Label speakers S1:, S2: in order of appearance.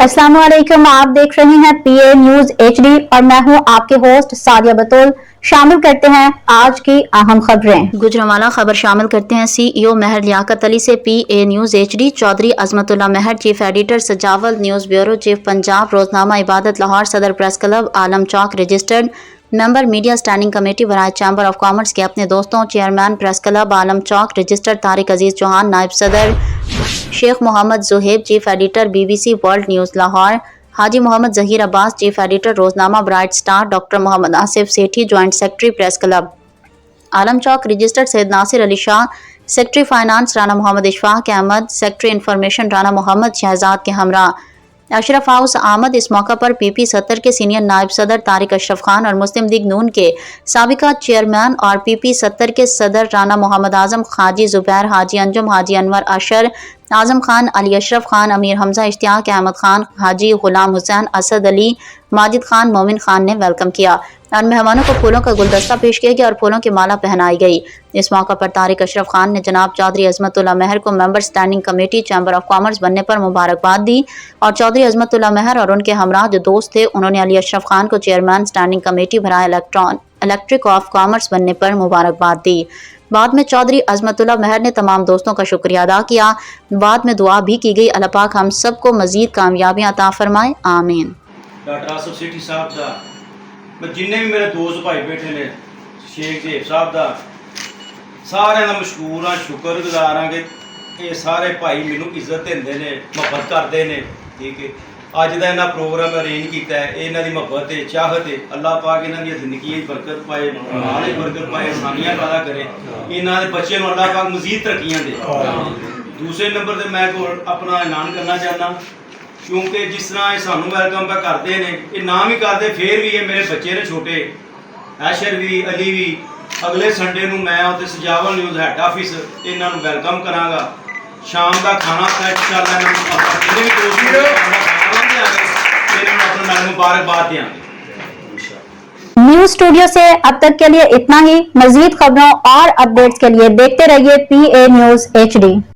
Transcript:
S1: अस्सलाम वालेकुम, आप देख रहे हैं पीए न्यूज एचडी और मैं हूं आपके होस्ट सादिया बतूल। शामिल करते हैं आज की अहम खबरें।
S2: गुजरांवाला खबर शामिल करते हैं। सीईओ महर लियाकत अली से PA news HD. Chaudhry Azmatullah Mehar, chief editor Sajawal news bureau, chief Punjab रोजनामा इबादत लाहौर, सदर press club Alam Chowk, registered member media standing committee वराय चैम्बर ऑफ कॉमर्स के अपने दोस्तों, chairman press club Alam Chowk, registered Tariq Aziz Chauhan, नायब सदर Sheikh Mohammad Zuhaib, chief editor BBC world news Lahore, Haji Mohammad Zaheer Abbas, chief editor रोजनामा bright star, doctor Mohammad Asif सेठी, joint secretary press club Alam Chowk, registered Syed Nasir Ali Shah, secretary finance Rana Mohammad Ishfaq Ahmed, secretary information Rana Mohammad Shahzad के हमरा Ashraf house आमद। इस मौका पर PP 70 के सीनियर नायब सदर तारिक अशरफ खान और मुस्लिम लीग नून के साबिका चेयरमैन और PP 70 के सदर राना मोहम्मद आजम, हाजी जुबैर, हाजी अंजुम, हाजी अनवर अशर, आजम खान, अली अशरफ खान, अमीर हमजा, इश्तियाक अहमद खान, हाजी गुलाम हुसैन, असद अली, माजिद खान, मोमिन खान ने वेलकम किया और मेहमानों को फूलों का गुलदस्ता पेश किया गया और फूलों की माला पहनाई गई। इस मौका पर तारिक अशरफ खान ने जनाब चौधरी अजमतुल्ला महर को member standing committee chamber of commerce बनने पर मुबारकबाद दी और चौधरी अजमतुल्ला महर और उनके हमरा जो दोस्त थे उन्होंने अली अशरफ खान को चेयरमैन स्टैंडिंग कमेटी भराए इलेक्ट्रिक ऑफ कॉमर्स बनने पर मुबारकबाद दी। बाद में चौधरी अजमतुल्ला महर ने तमाम दोस्तों का शुक्रिया अदा किया। बाद में दुआ भी की गई, अल्लाह पाक हम सबको मजीद कामयाबियां अता फरमाए, आमीन।
S3: डॉक्टर आसिफ सेठी साहब का, मैं जिन्ने भी मेरे दोस्त भाई बैठे ने, शेख जेब साहब का, सारे का मशहूर हाँ, शुक्रगुजार हाँ कि ये सारे भाई मैनू इज्जत देंदे ने, मुहब्बत करते हैं। ठीक है, अज का इन्होंने प्रोग्राम अरेंज किया है, इन्हों की मुहब्बत है, चाहत है, अल्लाह पाक इन्हों की जिंदगी बरकत पाए, माल बरकत पाए, आसानियाँ पैदा करे, इन्हों के बच्चे अल्लाह पाक मजीद तरक्कियाँ दे। दूसरे नंबर पर मैं अपना ऐलान करना चाहना, क्योंकि जिस तरह सानू वेलकम पे करते हैं, ये नाम ही करते फिर भी ये मेरे बच्चे ने छोटे, ऐशर भी, अली भी, अगले संडे को मैं उत्ते सजावल न्यूज़ हैड ऑफिस इन्हों वेलकम कराँगा। शाम का खाना सेट कर लेना, जिन्हें भी अपना मुबारकबाद देंगे।
S1: न्यूज स्टूडियो से अब तक के लिए इतना ही। मजीद खबरों और अपडेट्स के लिए देखते रहिए PA न्यूज HD।